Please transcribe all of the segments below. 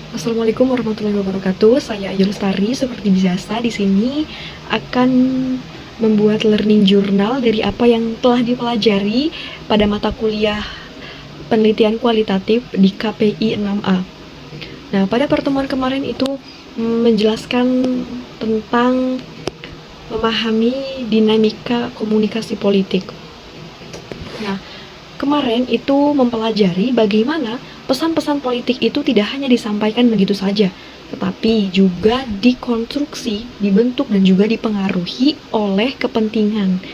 Assalamualaikum warahmatullahi wabarakatuh. Saya Ayu Lestari. Seperti biasa di sini akan membuat learning journal dari apa yang telah dipelajari pada mata kuliah penelitian kualitatif di KPI 6A. Nah, pada pertemuan kemarin itu menjelaskan tentang memahami dinamika komunikasi politik. Nah, kemarin itu mempelajari bagaimana pesan-pesan politik itu tidak hanya disampaikan begitu saja, tetapi juga dikonstruksi, dibentuk, dan juga dipengaruhi oleh kepentingan.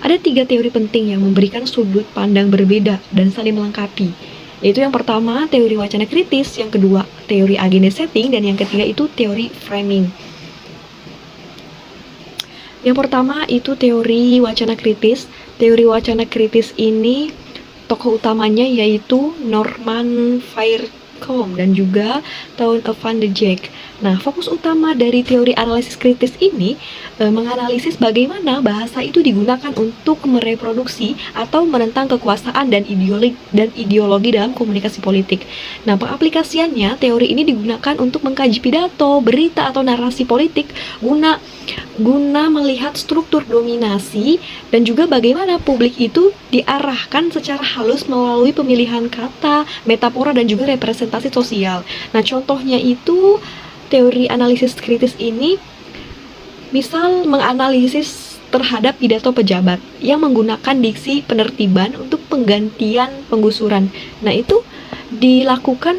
Ada 3 teori penting yang memberikan sudut pandang berbeda dan saling melengkapi, yaitu yang pertama teori wacana kritis, yang kedua teori agenda setting, dan yang ketiga itu teori framing. Yang pertama itu teori wacana kritis. Teori wacana kritis ini tokoh utamanya yaitu Norman Faircombe dan juga Town van de Jack. Nah, fokus utama dari teori analisis kritis ini menganalisis bagaimana bahasa itu digunakan untuk mereproduksi atau menentang kekuasaan dan ideologi dalam komunikasi politik. Nah, pengaplikasiannya teori ini digunakan untuk mengkaji pidato, berita atau narasi politik guna melihat struktur dominasi dan juga bagaimana publik itu diarahkan secara halus melalui pemilihan kata, metafora, dan juga representasi sosial. Nah, contohnya itu teori analisis kritis ini misal menganalisis terhadap pidato pejabat yang menggunakan diksi penertiban untuk penggantian penggusuran. Nah, itu dilakukan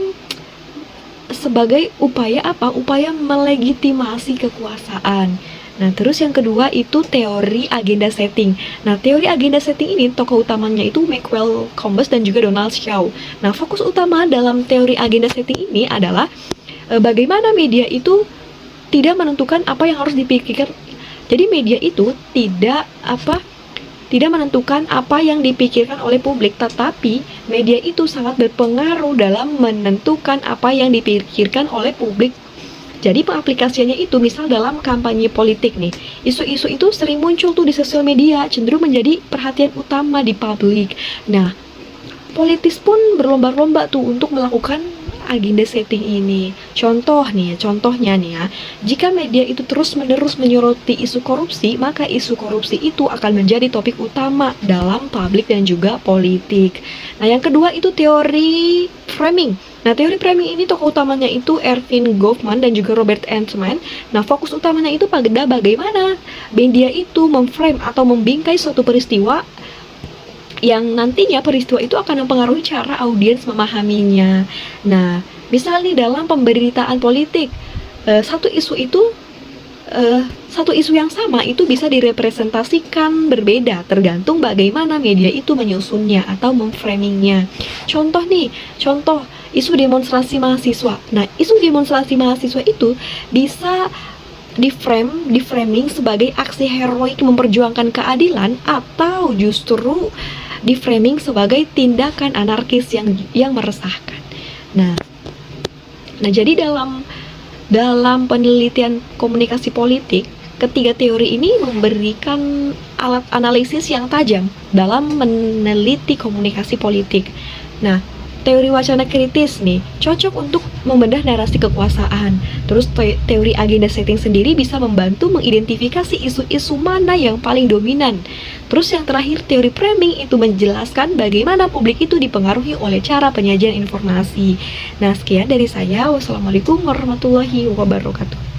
sebagai upaya apa? Upaya melegitimasi kekuasaan. Nah, terus yang kedua itu teori agenda setting. Nah, teori agenda setting ini tokoh utamanya itu Maxwell Combes dan juga Donald Shaw. Nah, fokus utama dalam teori agenda setting ini adalah bagaimana media itu tidak menentukan apa yang harus dipikirkan. Jadi media itu tidak menentukan apa yang dipikirkan oleh publik, tetapi media itu sangat berpengaruh dalam menentukan apa yang dipikirkan oleh publik. Jadi pengaplikasiannya itu misal dalam kampanye politik nih, isu-isu itu sering muncul tuh di sosial media, cenderung menjadi perhatian utama di publik. Nah, politis pun berlomba-lomba tuh untuk melakukan agenda setting ini. Contohnya nih ya, jika media itu terus-menerus menyoroti isu korupsi, maka isu korupsi itu akan menjadi topik utama dalam publik dan juga politik. Nah, yang kedua itu teori framing. Nah, teori framing ini tokoh utamanya itu Erving Goffman dan juga Robert Altman. Nah, fokus utamanya itu pada bagaimana media itu memframe atau membingkai suatu peristiwa yang nantinya peristiwa itu akan mempengaruhi cara audiens memahaminya. Nah, misalnya dalam pemberitaan politik, satu isu yang sama itu bisa direpresentasikan berbeda tergantung bagaimana media itu menyusunnya atau memframingnya. Contoh isu demonstrasi mahasiswa. Nah, isu demonstrasi mahasiswa itu bisa diframing sebagai aksi heroik memperjuangkan keadilan atau justru diframing sebagai tindakan anarkis yang meresahkan. Nah, jadi dalam penelitian komunikasi politik, ketiga teori ini memberikan alat analisis yang tajam dalam meneliti komunikasi politik. Nah, teori wacana kritis nih cocok untuk membedah narasi kekuasaan. Terus teori agenda setting sendiri bisa membantu mengidentifikasi isu-isu mana yang paling dominan. Terus yang terakhir teori framing itu menjelaskan bagaimana publik itu dipengaruhi oleh cara penyajian informasi. Nah, sekian dari saya. Wassalamualaikum warahmatullahi wabarakatuh.